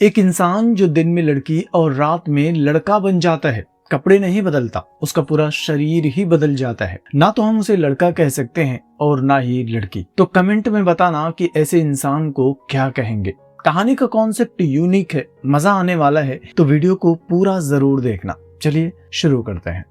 एक इंसान जो दिन में लड़की और रात में लड़का बन जाता है, कपड़े नहीं बदलता, उसका पूरा शरीर ही बदल जाता है। ना तो हम उसे लड़का कह सकते हैं और ना ही लड़की। तो कमेंट में बताना कि ऐसे इंसान को क्या कहेंगे। कहानी का कॉन्सेप्ट यूनिक है, मजा आने वाला है, तो वीडियो को पूरा जरूर देखना। चलिए शुरू करते हैं।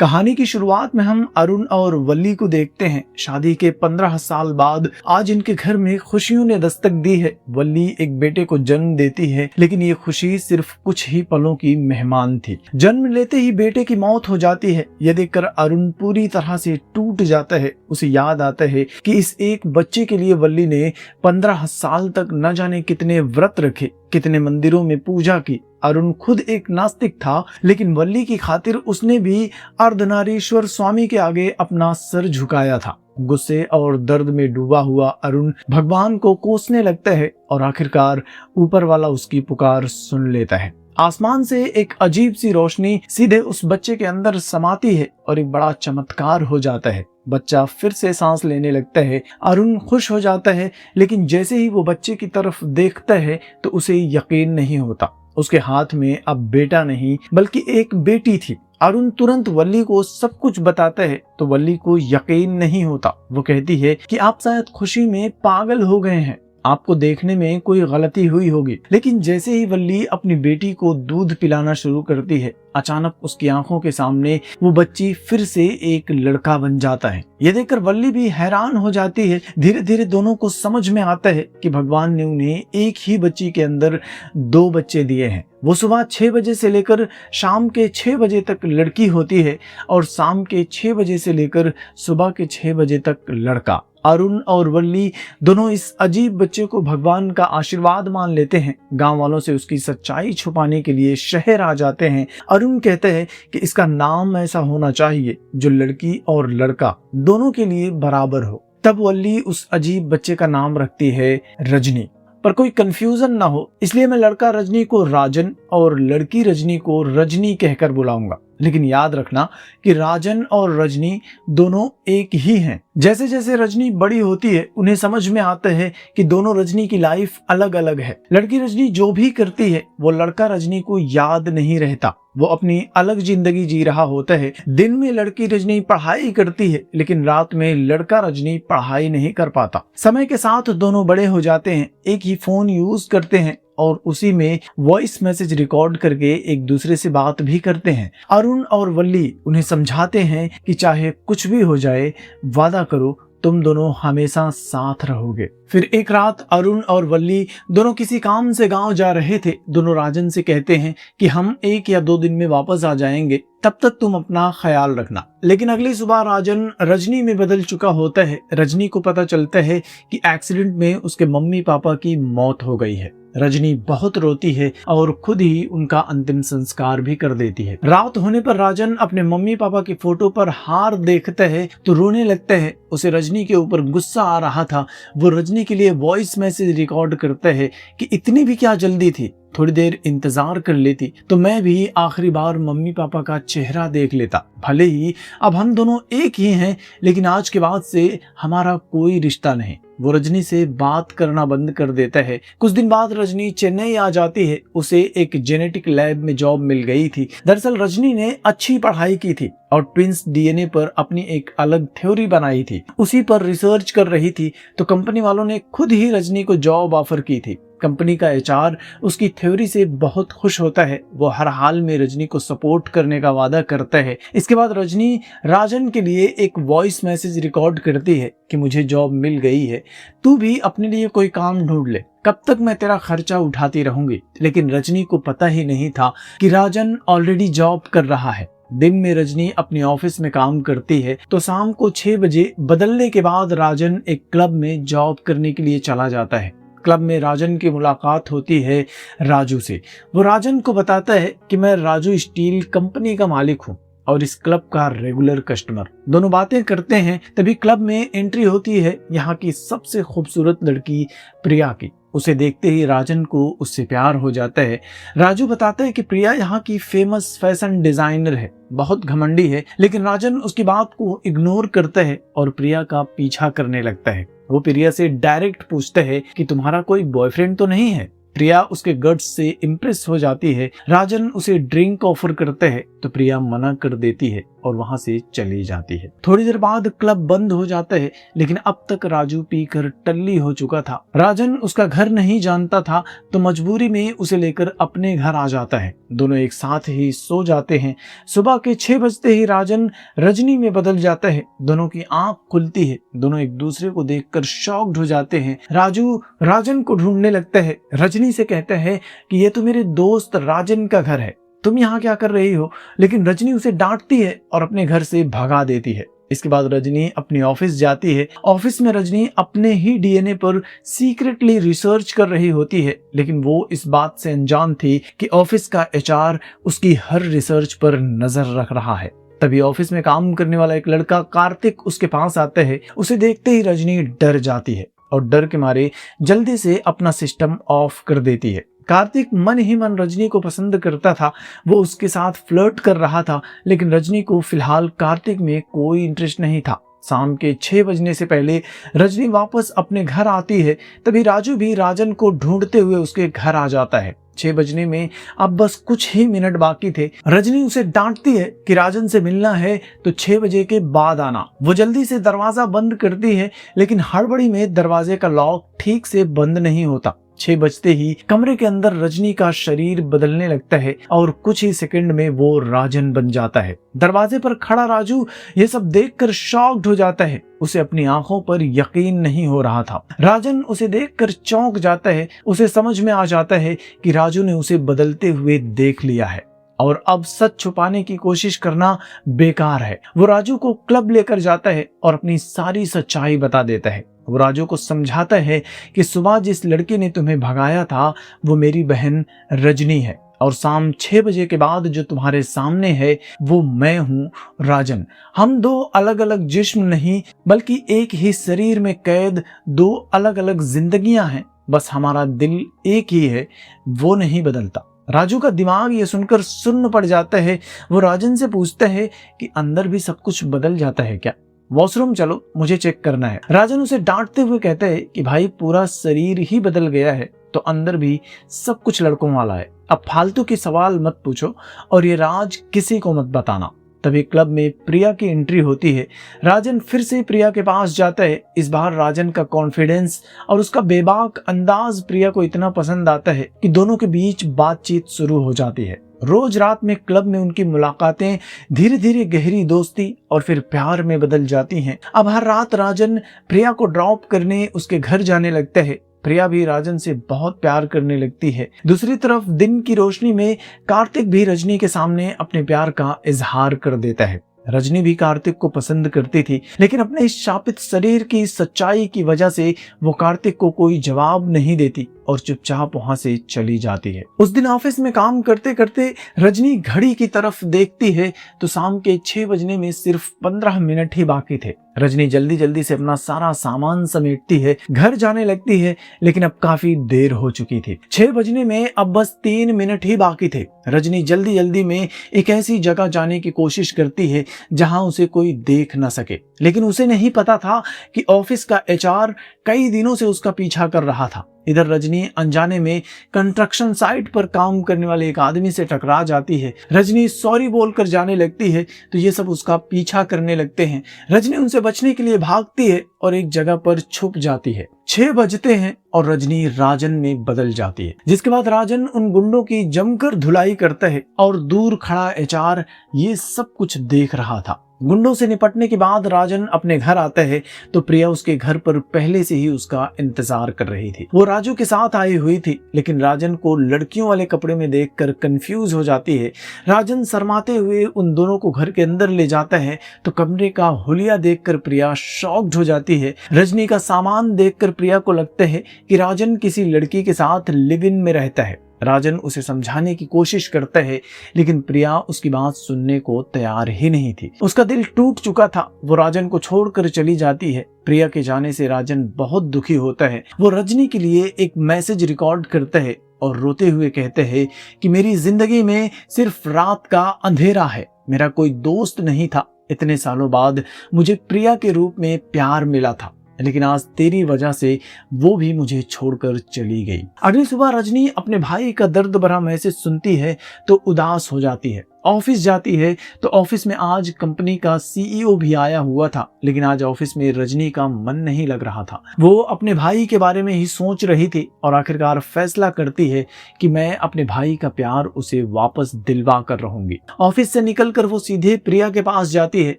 कहानी की शुरुआत में हम अरुण और वल्ली को देखते हैं। शादी के 15 साल बाद आज इनके घर में खुशियों ने दस्तक दी है। वल्ली एक बेटे को जन्म देती है, लेकिन ये खुशी सिर्फ कुछ ही पलों की मेहमान थी। जन्म लेते ही बेटे की मौत हो जाती है। यह देखकर अरुण पूरी तरह से टूट जाता है। उसे याद आता है कि इस एक बच्चे के लिए वल्ली ने 15 साल तक न जाने कितने व्रत रखे, कितने मंदिरों में पूजा की। अरुण खुद एक नास्तिक था, लेकिन वल्ली की खातिर उसने भी अर्धनारीश्वर स्वामी के आगे अपना सर झुकाया था। गुस्से और दर्द में डूबा हुआ अरुण भगवान को कोसने लगता है और आखिरकार ऊपर वाला उसकी पुकार सुन लेता है। आसमान से एक अजीब सी रोशनी सीधे उस बच्चे के अंदर समाती है और एक बड़ा चमत्कार हो जाता है। बच्चा फिर से सांस लेने लगता है। अरुण खुश हो जाता है, लेकिन जैसे ही वो बच्चे की तरफ देखता है तो उसे यकीन नहीं होता। उसके हाथ में अब बेटा नहीं बल्कि एक बेटी थी। अरुण तुरंत वल्ली को सब कुछ बताता है तो वल्ली को यकीन नहीं होता। वो कहती है कि आप शायद खुशी में पागल हो गए हैं, आपको देखने में कोई गलती हुई होगी। लेकिन जैसे ही वल्ली अपनी बेटी को दूध पिलाना शुरू करती है, अचानक उसकी आंखों के सामने वो बच्ची फिर से एक लड़का बन जाता है। ये देखकर वल्ली भी हैरान हो जाती है। धीरे धीरे दोनों को समझ में आता है कि भगवान ने उन्हें एक ही बच्ची के अंदर 2 बच्चे दिए हैं। वो सुबह 6 बजे से लेकर शाम के 6 बजे तक लड़की होती है और शाम के 6 बजे से लेकर सुबह के 6 बजे तक लड़का। अरुण और वल्ली दोनों इस अजीब बच्चे को भगवान का आशीर्वाद मान लेते हैं। गांव वालों से उसकी सच्चाई छुपाने के लिए शहर आ जाते हैं। अरुण कहते हैं कि इसका नाम ऐसा होना चाहिए जो लड़की और लड़का दोनों के लिए बराबर हो। तब वल्ली उस अजीब बच्चे का नाम रखती है रजनी। पर कोई कंफ्यूजन ना हो, इसलिए मैं लड़का रजनी को राजन और लड़की रजनी को रजनी कहकर बुलाऊंगा। लेकिन याद रखना कि राजन और रजनी दोनों एक ही हैं। जैसे जैसे रजनी बड़ी होती है, उन्हें समझ में आता है कि दोनों रजनी की लाइफ अलग अलग है। लड़की रजनी जो भी करती है वो लड़का रजनी को याद नहीं रहता। वो अपनी अलग जिंदगी जी रहा होता है। दिन में लड़की रजनी पढ़ाई करती है, लेकिन रात में लड़का रजनी पढ़ाई नहीं कर पाता। समय के साथ दोनों बड़े हो जाते हैं, एक ही फोन यूज करते हैं और उसी में वॉइस मैसेज रिकॉर्ड करके एक दूसरे से बात भी करते हैं। अरुण और वल्ली उन्हें समझाते हैं कि चाहे कुछ भी हो जाए, वादा करो तुम दोनों हमेशा साथ रहोगे। फिर एक रात अरुण और वल्ली दोनों किसी काम से गांव जा रहे थे। दोनों राजन से कहते हैं कि हम 1 या 2 दिन में वापस आ जाएंगे, तब तक तुम अपना ख्याल रखना। लेकिन अगली सुबह राजन रजनी में बदल चुका होता है। रजनी को पता चलता है कि एक्सीडेंट में उसके मम्मी पापा की मौत हो गई है। रजनी बहुत रोती है और खुद ही उनका अंतिम संस्कार भी कर देती है। रात होने पर राजन अपने मम्मी पापा की फोटो पर हार देखता है तो रोने लगता है। उसे रजनी के ऊपर गुस्सा आ रहा था। वो रजनी के लिए वॉइस मैसेज रिकॉर्ड करता है कि इतनी भी क्या जल्दी थी, थोड़ी देर इंतजार कर लेती तो मैं भी आखिरी बार मम्मी पापा का चेहरा देख लेता। भले ही अब हम दोनों एक ही हैं, लेकिन आज के बाद से हमारा कोई रिश्ता नहीं। वो रजनी से बात करना बंद कर देता है। कुछ दिन बाद रजनी चेन्नई आ जाती है। उसे एक जेनेटिक लैब में जॉब मिल गई थी। दरअसल रजनी ने अच्छी पढ़ाई की थी और ट्विंस डीएनए पर अपनी एक अलग थ्योरी बनाई थी। उसी पर रिसर्च कर रही थी तो कंपनी वालों ने खुद ही रजनी को जॉब ऑफर की थी। कंपनी का एचआर उसकी थ्योरी से बहुत खुश होता है। वो हर हाल में रजनी को सपोर्ट करने का वादा करता है। इसके बाद रजनी राजन के लिए एक वॉइस मैसेज रिकॉर्ड करती है कि मुझे जॉब मिल गई है, तू भी अपने लिए कोई काम ढूंढ ले, कब तक मैं तेरा खर्चा उठाती रहूंगी। लेकिन रजनी को पता ही नहीं था कि राजन ऑलरेडी जॉब कर रहा है। दिन में रजनी अपने ऑफिस में काम करती है तो शाम को 6 बजे बदलने के बाद राजन एक क्लब में जॉब करने के लिए चला जाता है। क्लब में राजन की मुलाकात होती है राजू से। वो राजन को बताता है कि मैं राजू स्टील कंपनी का मालिक हूँ और इस क्लब का रेगुलर कस्टमर। दोनों बातें करते हैं, तभी क्लब में एंट्री होती है यहाँ की सबसे खूबसूरत लड़की प्रिया की। उसे देखते ही राजन को उससे प्यार हो जाता है। राजू बताता है कि प्रिया यहाँ की फेमस फैशन डिजाइनर है, बहुत घमंडी है, लेकिन राजन उसकी बात को इग्नोर करता है और प्रिया का पीछा करने लगता है। वो प्रिया से डायरेक्ट पूछता है कि तुम्हारा कोई बॉयफ्रेंड तो नहीं है। प्रिया उसके गट्स से इम्प्रेस हो जाती है। राजन उसे ड्रिंक ऑफर करते हैं तो प्रिया मना कर देती है और वहां से चली जाती है। थोड़ी देर बाद क्लब बंद हो जाता है, लेकिन अब तक राजू पीकर टल्ली हो चुका था। राजन उसका घर नहीं जानता था तो मजबूरी में उसे लेकर अपने घर आ जाता है। दोनों एक साथ ही सो जाते हैं। सुबह के 6 बजते ही राजन रजनी में बदल जाता है। दोनों की आंख खुलती है। दोनों एक दूसरे को देखकर शॉक्ड हो जाते हैं। राजू राजन को ढूंढने लगता है। रजनी से कहता है कि ये तो मेरे दोस्त राजन का घर है, तुम यहाँ क्या कर रही हो? लेकिन रजनी उसे डांटती है और अपने घर से भगा देती है। इसके बाद रजनी अपनी ऑफिस जाती है। ऑफिस में रजनी अपने ही डीएनए पर सीक्रेटली रिसर्च कर रही होती है, लेकिन वो इस बात से अनजान थी कि ऑफिस का एचआर उसकी हर रिसर्च पर नजर रख रहा है। तभी ऑफिस में काम करने वाला एक लड़का कार्तिक उसके पास आता है। उसे देखते ही रजनी डर जाती है और डर के मारे जल्दी से अपना सिस्टम ऑफ कर देती है। कार्तिक मन ही मन रजनी को पसंद करता था। वो उसके साथ फ्लर्ट कर रहा था, लेकिन रजनी को फिलहाल कार्तिक में कोई इंटरेस्ट नहीं था। शाम के 6 बजने से पहले रजनी वापस अपने घर आती है। तभी राजू भी राजन को ढूंढते हुए उसके घर आ जाता है। 6 बजने में अब बस कुछ ही मिनट बाकी थे। रजनी उसे डांटती है कि राजन से मिलना है तो 6 बजे के बाद आना। वो जल्दी से दरवाजा बंद करती है, लेकिन हड़बड़ी में दरवाजे का लॉक ठीक से बंद नहीं होता। 6 बजते ही कमरे के अंदर रजनी का शरीर बदलने लगता है और कुछ ही सेकंड में वो राजन बन जाता है। दरवाजे पर खड़ा राजू ये सब देखकर शॉक्ड हो जाता है। उसे अपनी आंखों पर यकीन नहीं हो रहा था। राजन उसे देखकर चौंक जाता है। उसे समझ में आ जाता है कि राजू ने उसे बदलते हुए देख लिया है और अब सच छुपाने की कोशिश करना बेकार है। वो राजू को क्लब लेकर जाता है और अपनी सारी सच्चाई बता देता है। वो राजू को समझाता है कि सुबह जिस लड़की ने तुम्हें भगाया था वो मेरी बहन रजनी है और शाम 6 बजे के बाद जो तुम्हारे सामने है वो मैं हूँ राजन। हम 2 अलग अलग जिस्म नहीं बल्कि एक ही शरीर में कैद 2 अलग अलग जिंदगियां हैं। बस हमारा दिल एक ही है, वो नहीं बदलता। राजू का दिमाग ये सुनकर सुन्न पड़ जाता है। वो राजन से पूछता है कि अंदर भी सब कुछ बदल जाता है क्या? वॉशरूम चलो, मुझे चेक करना है। राजन उसे डांटते हुए कहता है कि भाई पूरा शरीर ही बदल गया है तो अंदर भी सब कुछ लड़कों वाला है। अब फालतू की सवाल मत पूछो और ये राज किसी को मत बताना। तभी क्लब में प्रिया की एंट्री होती है। राजन फिर से प्रिया के पास जाता है। इस बार राजन का कॉन्फिडेंस और उसका बेबाक अंदाज प्रिया को इतना पसंद आता है कि दोनों के बीच बातचीत शुरू हो जाती है। रोज रात में क्लब में उनकी मुलाकातें धीरे धीरे गहरी दोस्ती और फिर प्यार में बदल जाती हैं। अब हर रात राजन प्रिया को ड्रॉप करने उसके घर जाने लगता है। प्रिया भी राजन से बहुत प्यार करने लगती है। दूसरी तरफ दिन की रोशनी में कार्तिक भी रजनी के सामने अपने प्यार का इजहार कर देता है। रजनी भी कार्तिक को पसंद करती थी, लेकिन अपने इस शापित शरीर की सच्चाई की वजह से वो कार्तिक को कोई जवाब नहीं देती और चुपचाप वहां से चली जाती है। उस दिन ऑफिस में काम करते करते रजनी घड़ी की तरफ देखती है तो शाम के 6 बजने में सिर्फ 15 मिनट ही बाकी थे। रजनी जल्दी जल्दी से अपना सारा सामान समेटती है, घर जाने लगती है, लेकिन अब काफी देर हो चुकी थी। 6 बजने में अब बस 3 मिनट ही बाकी थे। रजनी जल्दी जल्दी में एक ऐसी जगह जाने की कोशिश करती है जहां उसे कोई देख न सके, लेकिन उसे नहीं पता था कि ऑफिस का एचआर कई दिनों से उसका पीछा कर रहा था। इधर रजनी अनजाने में कंस्ट्रक्शन साइट पर काम करने वाले एक आदमी से टकरा जाती है। रजनी सॉरी बोलकर जाने लगती है तो ये सब उसका पीछा करने लगते हैं। रजनी उनसे बचने के लिए भागती है और एक जगह पर छुप जाती है। 6 बजते हैं और रजनी राजन में बदल जाती है, जिसके बाद राजन उन गुंडों की जमकर धुलाई करता है और दूर खड़ा एचआर ये सब कुछ देख रहा था। गुंडों से निपटने के बाद राजन अपने घर आता है तो प्रिया उसके घर पर पहले से ही उसका इंतजार कर रही थी। वो राजू के साथ आई हुई थी, लेकिन राजन को लड़कियों वाले कपड़े में देखकर कंफ्यूज हो जाती है। राजन शर्माते हुए उन दोनों को घर के अंदर ले जाता है तो कमरे का हुलिया देखकर प्रिया शॉक्ड हो जाती है। रजनी का सामान देखकर प्रिया को लगता है कि राजन किसी लड़की के साथ लिव इन में रहता है। राजन उसे समझाने की कोशिश करता है, लेकिन प्रिया उसकी बात सुनने को तैयार ही नहीं थी। उसका दिल टूट चुका था। वो राजन को छोड़कर चली जाती है। प्रिया के जाने से राजन बहुत दुखी होता है। वो रजनी के लिए एक मैसेज रिकॉर्ड करता है और रोते हुए कहते हैं कि मेरी जिंदगी में सिर्फ रात का अंधेरा है, मेरा कोई दोस्त नहीं था। इतने सालों बाद मुझे प्रिया के रूप में प्यार मिला था। लेकिन आज तेरी वजह से वो भी मुझे छोड़कर चली गई। अगली सुबह रजनी अपने भाई का दर्द भरा मैसेज सुनती है तो उदास हो जाती है। ऑफिस जाती है तो ऑफिस में आज कंपनी का सीईओ भी आया हुआ था, लेकिन आज ऑफिस में रजनी का मन नहीं लग रहा था। वो अपने भाई के बारे में ही सोच रही थी और आखिरकार फैसला करती है कि मैं अपने भाई का प्यार उसे वापस दिलवा कर रहूंगी। ऑफिस से निकलकर वो सीधे प्रिया के पास जाती है,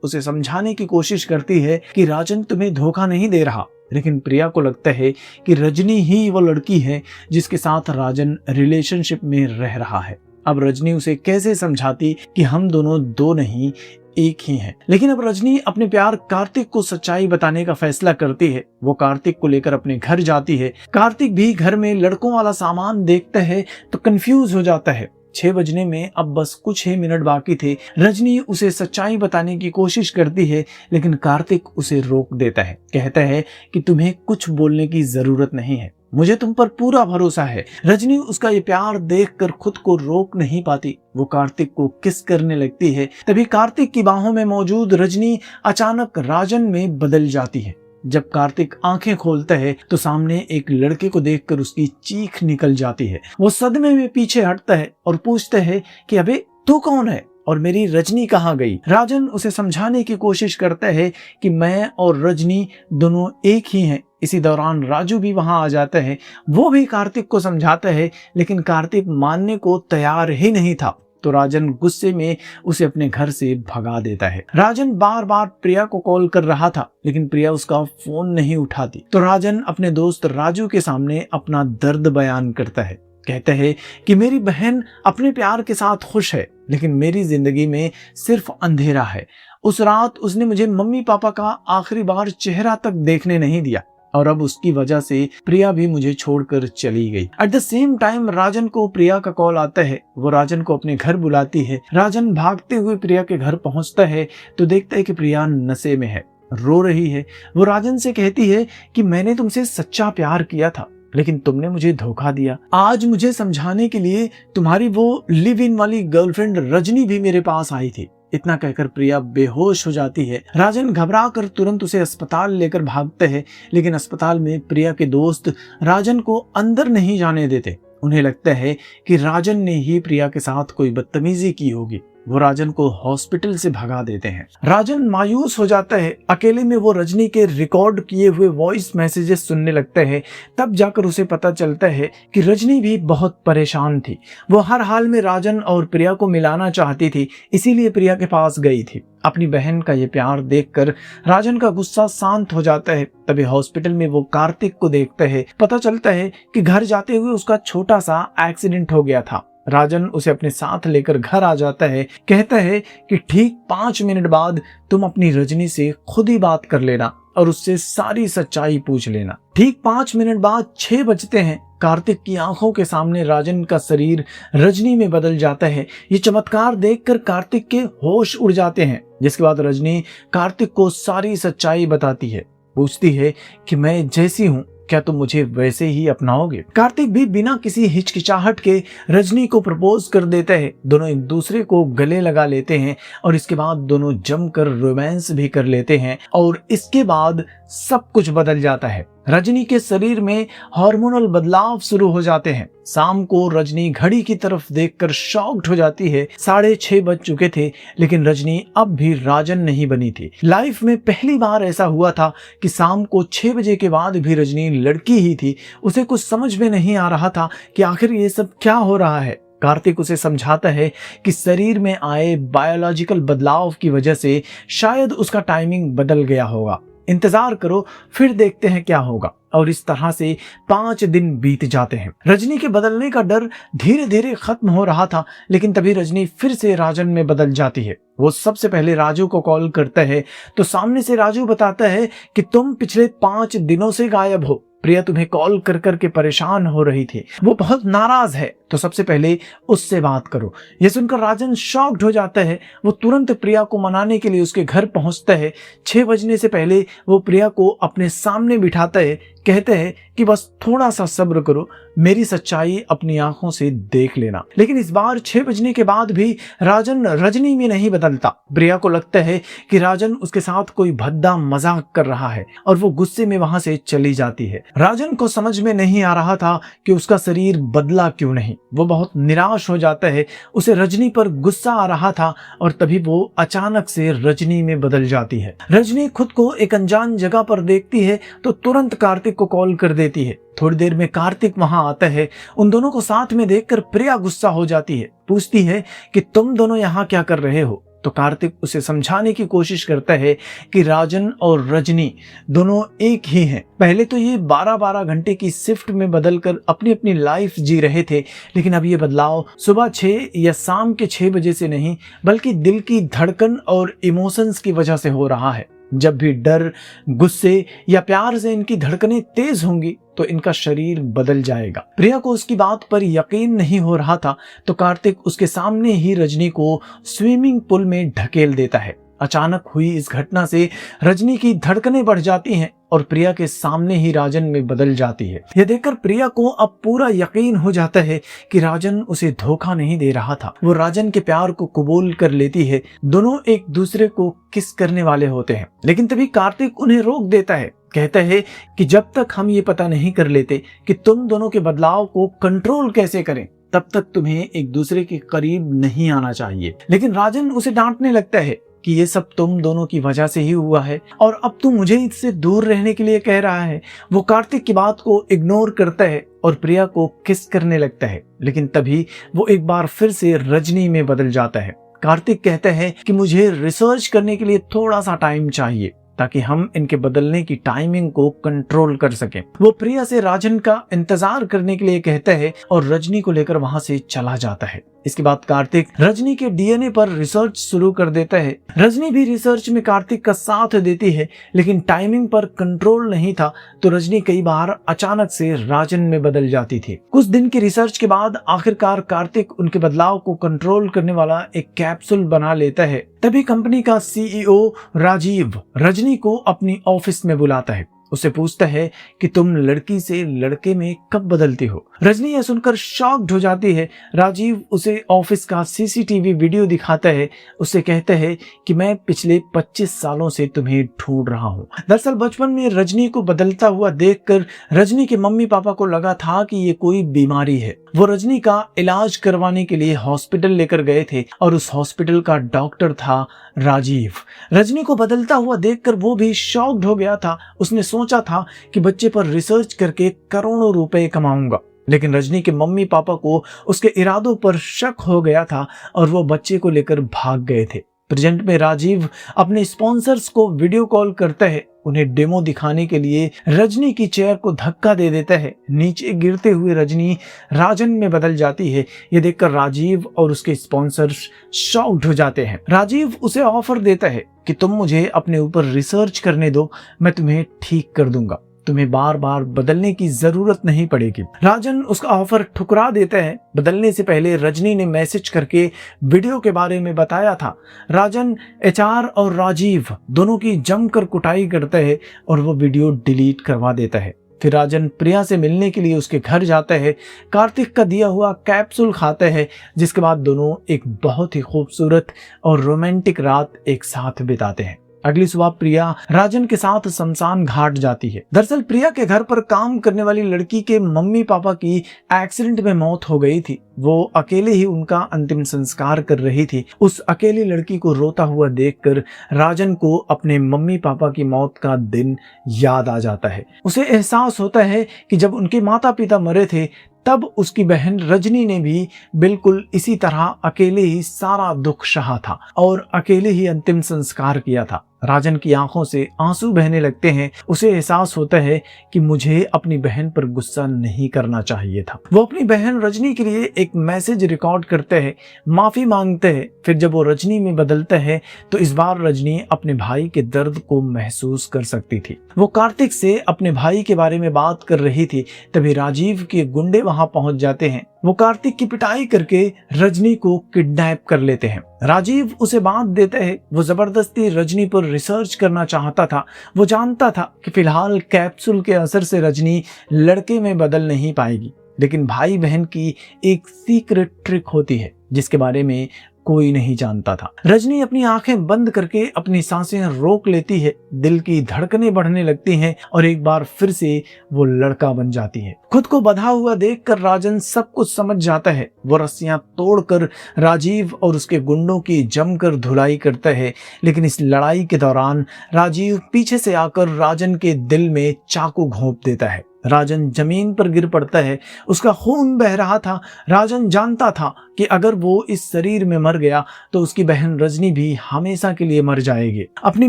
उसे समझाने की कोशिश करती है कि राजन तुम्हें धोखा नहीं दे रहा। लेकिन प्रिया को लगता है कि रजनी ही वो लड़की है जिसके साथ राजन रिलेशनशिप में रह रहा है। अब रजनी उसे कैसे समझाती कि हम दोनों दो नहीं एक ही हैं। लेकिन अब रजनी अपने प्यार कार्तिक को सच्चाई बताने का फैसला करती है। वो कार्तिक को लेकर अपने घर जाती है। कार्तिक भी घर में लड़कों वाला सामान देखता है तो कंफ्यूज हो जाता है। 6 बजने में अब बस कुछ ही मिनट बाकी थे। रजनी उसे सच्चाई बताने की कोशिश करती है, लेकिन कार्तिक उसे रोक देता है। कहता है कि तुम्हें कुछ बोलने की जरूरत नहीं है, मुझे तुम पर पूरा भरोसा है। रजनी उसका ये प्यार देखकर खुद को रोक नहीं पाती। वो कार्तिक को किस करने लगती है। तभी कार्तिक की बाहों में मौजूद रजनी अचानक राजन में बदल जाती है। जब कार्तिक आंखें खोलता है तो सामने एक लड़के को देखकर उसकी चीख निकल जाती है। वो सदमे में पीछे हटता है और पूछता है कि अबे तू कौन है और मेरी रजनी कहाँ गई। राजन उसे समझाने की कोशिश करता है कि मैं और रजनी दोनों एक ही हैं। इसी दौरान राजू भी वहां आ जाता है। वो भी कार्तिक को समझाता है, लेकिन कार्तिक मानने को तैयार ही नहीं था। तो राजन गुस्से में उसे अपने घर से भगा देता है। राजन बार बार प्रिया को कॉल कर रहा था, लेकिन प्रिया उसका फोन नहीं उठाती। तो राजन अपने दोस्त राजू के सामने अपना दर्द बयान करता है। कहता है कि मेरी बहन अपने प्यार के साथ खुश है, लेकिन मेरी जिंदगी में सिर्फ अंधेरा है। उस रात उसने मुझे मम्मी पापा का आखिरी बार चेहरा तक देखने नहीं दिया और अब उसकी वजह से प्रिया भी मुझे छोड़कर चली गई। एट द सेम टाइम राजन को प्रिया का कॉल आता है। वो राजन को अपने घर बुलाती है। राजन भागते हुए प्रिया के घर पहुंचता है तो देखता है कि प्रिया नशे में है, रो रही है। वो राजन से कहती है कि मैंने तुमसे सच्चा प्यार किया था, लेकिन तुमने मुझे धोखा दिया। आज मुझे समझाने के लिए तुम्हारी वो लिव इन वाली गर्लफ्रेंड रजनी भी मेरे पास आई थी। इतना कहकर प्रिया बेहोश हो जाती है। राजन घबरा कर तुरंत उसे अस्पताल लेकर भागते हैं, लेकिन अस्पताल में प्रिया के दोस्त राजन को अंदर नहीं जाने देते। उन्हें लगता है कि राजन ने ही प्रिया के साथ कोई बदतमीजी की होगी। वो राजन को हॉस्पिटल से भगा देते हैं। राजन मायूस हो जाता है। अकेले में वो रजनी के रिकॉर्ड किए हुए वॉइस मैसेजेस सुनने लगता है। तब जाकर उसे पता चलता है कि रजनी भी बहुत परेशान थी। वो हर हाल में राजन और प्रिया को मिलाना चाहती थी, इसीलिए प्रिया के पास गई थी। अपनी बहन का ये प्यार देखकर राजन का गुस्सा शांत हो जाता है। तभी हॉस्पिटल में वो कार्तिक को देखता है। पता चलता है कि घर जाते हुए उसका छोटा सा एक्सीडेंट हो गया था। राजन उसे अपने साथ लेकर घर आ जाता है। कहता है कि ठीक 5 मिनट बाद तुम अपनी रजनी से खुद ही बात कर लेना और उससे सारी सच्चाई पूछ लेना। ठीक 5 मिनट बाद 6 बजते हैं। कार्तिक की आंखों के सामने राजन का शरीर रजनी में बदल जाता है। ये चमत्कार देखकर कार्तिक के होश उड़ जाते हैं, जिसके बाद रजनी कार्तिक को सारी सच्चाई बताती है। पूछती है कि मैं जैसी हूँ क्या तुम मुझे वैसे ही अपनाओगे। कार्तिक भी बिना किसी हिचकिचाहट के रजनी को प्रपोज कर देता है। दोनों एक दूसरे को गले लगा लेते हैं और इसके बाद दोनों जमकर रोमांस भी कर लेते हैं और इसके बाद सब कुछ बदल जाता है। रजनी के शरीर में हार्मोनल बदलाव शुरू हो जाते हैं। शाम को रजनी घड़ी की तरफ देखकर शॉक्ड हो जाती है। 6:30 बज चुके थे, लेकिन रजनी अब भी राजन नहीं बनी थी। लाइफ में पहली बार ऐसा हुआ था कि शाम को 6 बजे के बाद भी रजनी लड़की ही थी। उसे कुछ समझ में नहीं आ रहा था कि आखिर ये सब क्या हो रहा है। कार्तिक उसे समझाता है कि शरीर में आए बायोलॉजिकल बदलाव की वजह से शायद उसका टाइमिंग बदल गया होगा। इंतजार करो, फिर देखते हैं क्या होगा। और इस तरह से 5 दिन बीत जाते हैं। रजनी के बदलने का डर धीरे धीरे खत्म हो रहा था, लेकिन तभी रजनी फिर से राजन में बदल जाती है। वो सबसे पहले राजू को कॉल करता है तो सामने से राजू बताता है कि तुम पिछले 5 दिनों से गायब हो। प्रिया तुम्हें कॉल कर कर के परेशान हो रही थी। वो बहुत नाराज है, तो सबसे पहले उससे बात करो। यह सुनकर राजन शॉक्ड हो जाता है। वो तुरंत प्रिया को मनाने के लिए उसके घर पहुंचता है। 6 बजने से पहले वो प्रिया को अपने सामने बिठाता है। कहते हैं कि बस थोड़ा सा सब्र करो, मेरी सच्चाई अपनी आंखों से देख लेना। लेकिन इस बार 6 बजने के बाद भी राजन रजनी में नहीं बदलता। प्रिया को लगता है कि राजन उसके साथ कोई भद्दा मजाक कर रहा है और वो गुस्से में वहां से चली जाती है। राजन को समझ में नहीं आ रहा था कि उसका शरीर बदला क्यों नहीं। वो बहुत निराश हो जाता है। उसे रजनी पर गुस्सा आ रहा था और तभी वो अचानक से रजनी में बदल जाती है। रजनी खुद को एक अनजान जगह पर देखती है तो तुरंत कार्तिक को कॉल कर देती है। थोड़ी देर में कार्तिक वहां आता है। उन दोनों को साथ में देखकर प्रिया गुस्सा हो जाती है। पूछती है कि तुम दोनों यहाँ क्या कर रहे हो। तो कार्तिक उसे समझाने की कोशिश करता है कि राजन और रजनी दोनों एक ही हैं। पहले तो ये 12-12 घंटे की शिफ्ट में बदलकर अपनी अपनी लाइफ जी रहे थे, लेकिन अब ये बदलाव सुबह 6 या शाम के 6 बजे से नहीं, बल्कि दिल की धड़कन और इमोशंस की वजह से हो रहा है। जब भी डर, गुस्से या प्यार से इनकी धड़कनें तेज होंगी तो इनका शरीर बदल जाएगा। प्रिया को उसकी बात पर यकीन नहीं हो रहा था तो कार्तिक उसके सामने ही रजनी को स्विमिंग पूल में ढकेल देता है। अचानक हुई इस घटना से रजनी की धड़कनें बढ़ जाती हैं और प्रिया के सामने ही राजन में बदल जाती है। यह देखकर प्रिया को अब पूरा यकीन हो जाता है कि राजन उसे धोखा नहीं दे रहा था। वो राजन के प्यार को कबूल कर लेती है। दोनों एक दूसरे को किस करने वाले होते हैं, लेकिन तभी कार्तिक उन्हें रोक देता है। कहता है कि जब तक हम ये पता नहीं कर लेते कि तुम दोनों के बदलाव को कंट्रोल कैसे करें, तब तक तुम्हें एक दूसरे के करीब नहीं आना चाहिए। लेकिन राजन उसे डांटने लगता है कि ये सब तुम दोनों की वजह से ही हुआ है और अब तू मुझे इससे दूर रहने के लिए कह रहा है। वो कार्तिक की बात को इग्नोर करता है और प्रिया को किस करने लगता है, लेकिन तभी वो एक बार फिर से रजनी में बदल जाता है। कार्तिक कहता है कि मुझे रिसर्च करने के लिए थोड़ा सा टाइम चाहिए ताकि हम इनके बदलने की टाइमिंग को कंट्रोल कर सकें। वो प्रिया से राजन का इंतजार करने के लिए कहता है और रजनी को लेकर वहां से चला जाता है। इसके बाद कार्तिक रजनी के डीएनए पर रिसर्च शुरू कर देता है। रजनी भी रिसर्च में कार्तिक का साथ देती है, लेकिन टाइमिंग पर कंट्रोल नहीं था तो रजनी कई बार अचानक से राजन में बदल जाती थी। कुछ दिन की रिसर्च के बाद आखिरकार कार्तिक उनके बदलाव को कंट्रोल करने वाला एक कैप्सूल बना लेता है। तभी कंपनी का सीईओ राजीव रजनी को अपनी ऑफिस में बुलाता है। उससे पूछता है कि तुम लड़की से लड़के में कब बदलती हो। रजनी यह सुनकर शॉक्ड हो जाती है। राजीव उसे ऑफिस का सीसीटीवी वीडियो दिखाता है। उससे कहता है कि मैं पिछले 25 सालों से तुम्हें ढूंढ रहा हूँ। दरअसल बचपन में रजनी को बदलता हुआ देखकर रजनी के मम्मी पापा को लगा था कि ये कोई बीमारी है। वो रजनी का इलाज करवाने के लिए हॉस्पिटल लेकर गए थे और उस हॉस्पिटल का डॉक्टर था राजीव। रजनी को बदलता हुआ देखकर वो भी शॉक्ड हो गया था। उसने सोचा था कि बच्चे पर रिसर्च करके करोड़ों रुपए कमाऊंगा, लेकिन रजनी के मम्मी पापा को उसके इरादों पर शक हो गया था और वो बच्चे को लेकर भाग गए थे। प्रेजेंट में राजीव अपने स्पॉन्सर्स को वीडियो कॉल करता है। उन्हें डेमो दिखाने के लिए रजनी की चेयर को धक्का दे देता है। नीचे गिरते हुए रजनी राजन में बदल जाती है। ये देखकर राजीव और उसके स्पॉन्सर्स शॉक्ड हो जाते हैं। राजीव उसे ऑफर देता है कि तुम मुझे अपने ऊपर रिसर्च करने दो, मैं तुम्हें ठीक कर दूंगा, तुम्हें बार बार बदलने की जरूरत नहीं पड़ेगी। राजन उसका ऑफर ठुकरा देता है। बदलने से पहले रजनी ने मैसेज करके वीडियो के बारे में बताया था। राजन एचआर और राजीव दोनों की जमकर कुटाई करता है और वो वीडियो डिलीट करवा देता है। फिर राजन प्रिया से मिलने के लिए उसके घर जाता है। कार्तिक का दिया हुआ कैप्सूल खाता है, जिसके बाद दोनों एक बहुत ही खूबसूरत और रोमांटिक रात एक साथ बिताते हैं। अगली सुबह प्रिया राजन के साथ शमशान घाट जाती है। दरअसल प्रिया के घर पर काम करने वाली लड़की के मम्मी पापा की एक्सीडेंट में मौत हो गई थी। वो अकेले ही उनका अंतिम संस्कार कर रही थी। उस अकेली लड़की को रोता हुआ देखकर राजन को अपने मम्मी पापा की मौत का दिन याद आ जाता है। उसे एहसास होता है कि जब उनके माता पिता मरे थे तब उसकी बहन रजनी ने भी बिल्कुल इसी तरह अकेले ही सारा दुख सहा था और अकेले ही अंतिम संस्कार किया था। राजन की आंखों से आंसू बहने लगते हैं। उसे एहसास होता है कि मुझे अपनी बहन पर गुस्सा नहीं करना चाहिए था। वो अपनी बहन रजनी के लिए एक मैसेज रिकॉर्ड करते हैं, माफी मांगते हैं। फिर जब वो रजनी में बदलते हैं तो इस बार रजनी अपने भाई के दर्द को महसूस कर सकती थी। वो कार्तिक से अपने भाई के बारे में बात कर रही थी। तभी राजीव के गुंडे वहां पहुंच जाते हैं। वो कार्तिक की पिटाई करके रजनी को किडनैप कर लेते हैं। राजीव उसे बांध देते हैं। वो जबरदस्ती रजनी पर रिसर्च करना चाहता था। वो जानता था कि फिलहाल कैप्सूल के असर से रजनी लड़के में बदल नहीं पाएगी, लेकिन भाई बहन की एक सीक्रेट ट्रिक होती है जिसके बारे में कोई नहीं जानता था। रजनी अपनी आंखें बंद करके अपनी सांसें रोक लेती है, दिल की धड़कनें बढ़ने लगती हैं और एक बार फिर से वो लड़का बन जाती है। खुद को बंधा हुआ देखकर राजन सब कुछ समझ जाता है। वो रस्सियां तोड़कर राजीव और उसके गुंडों की जमकर धुलाई करता है, लेकिन इस लड़ाई के दौरान राजीव पीछे से आकर राजन के दिल में चाकू घोंप देता है। राजन जमीन पर गिर पड़ता है। उसका खून बह रहा था। राजन जानता था कि अगर वो इस शरीर में मर गया तो उसकी बहन रजनी भी हमेशा के लिए मर जाएगी। अपनी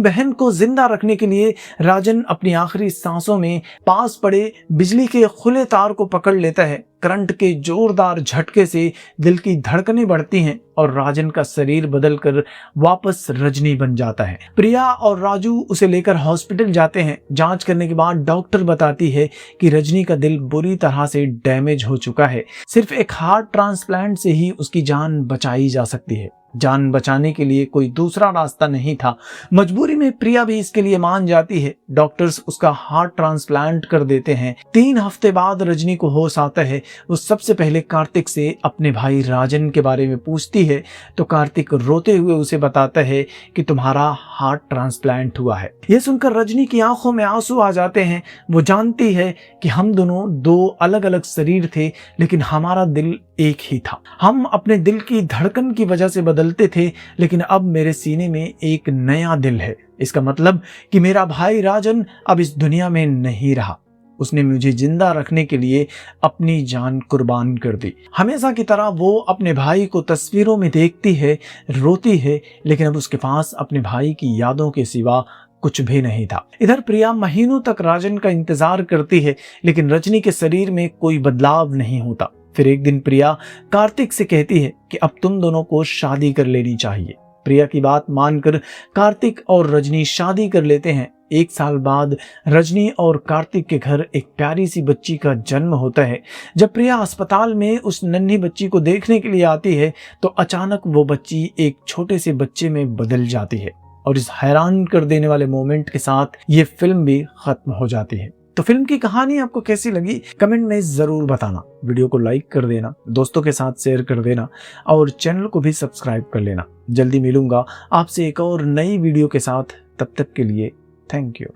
बहन को जिंदा रखने के लिए राजन अपनी आखिरी सांसों में पास पड़े बिजली के खुले तार को पकड़ लेता है। करंट के जोरदार झटके से दिल की धड़कनें बढ़ती हैं और राजन का शरीर बदलकर वापस रजनी बन जाता है। प्रिया और राजू उसे लेकर हॉस्पिटल जाते हैं। जांच करने के बाद डॉक्टर बताती है कि रजनी का दिल बुरी तरह से डैमेज हो चुका है। सिर्फ एक हार्ट ट्रांसप्लांट से ही उसकी जान बचाई जा सकती है। जान बचाने के लिए कोई दूसरा रास्ता नहीं था। मजबूरी में प्रिया भी इसके लिए मान जाती है। डॉक्टर्स उसका हार्ट ट्रांसप्लांट कर देते हैं। 3 हफ्ते बाद रजनी को होश आता है। वो सबसे पहले कार्तिक से अपने भाई राजन के बारे में पूछती है तो कार्तिक रोते हुए उसे बताता है कि तुम्हारा हार्ट ट्रांसप्लांट हुआ है। यह सुनकर रजनी की आंखों में आंसू आ जाते हैं। वो जानती है कि हम दोनों 2 अलग अलग शरीर थे, लेकिन हमारा दिल एक ही था। हम अपने दिल की धड़कन की वजह से बदलते थे, लेकिन अब मेरे सीने में एक नया दिल है। इसका मतलब कि मेरा भाई राजन अब इस दुनिया में नहीं रहा। उसने मुझे जिंदा रखने के लिए अपनी जान कुर्बान कर दी। हमेशा की तरह वो अपने भाई को तस्वीरों में देखती है, रोती है, लेकिन अब उसके पास अपने भाई की यादों के सिवा कुछ भी नहीं था। इधर प्रिया महीनों तक राजन का इंतजार करती है, लेकिन रजनी के शरीर में कोई बदलाव नहीं होता। फिर एक दिन प्रिया कार्तिक से कहती है कि अब तुम दोनों को शादी कर लेनी चाहिए। प्रिया की बात मानकर कार्तिक और रजनी शादी कर लेते हैं। 1 साल बाद रजनी और कार्तिक के घर एक प्यारी सी बच्ची का जन्म होता है। जब प्रिया अस्पताल में उस नन्ही बच्ची को देखने के लिए आती है तो अचानक वो बच्ची एक छोटे से बच्चे में बदल जाती है और इस हैरान कर देने वाले मोमेंट के साथ ये फिल्म भी खत्म हो जाती है। तो फिल्म की कहानी आपको कैसी लगी कमेंट में जरूर बताना। वीडियो को लाइक कर देना, दोस्तों के साथ शेयर कर देना और चैनल को भी सब्सक्राइब कर लेना। जल्दी मिलूंगा आपसे एक और नई वीडियो के साथ। तब तक के लिए थैंक यू।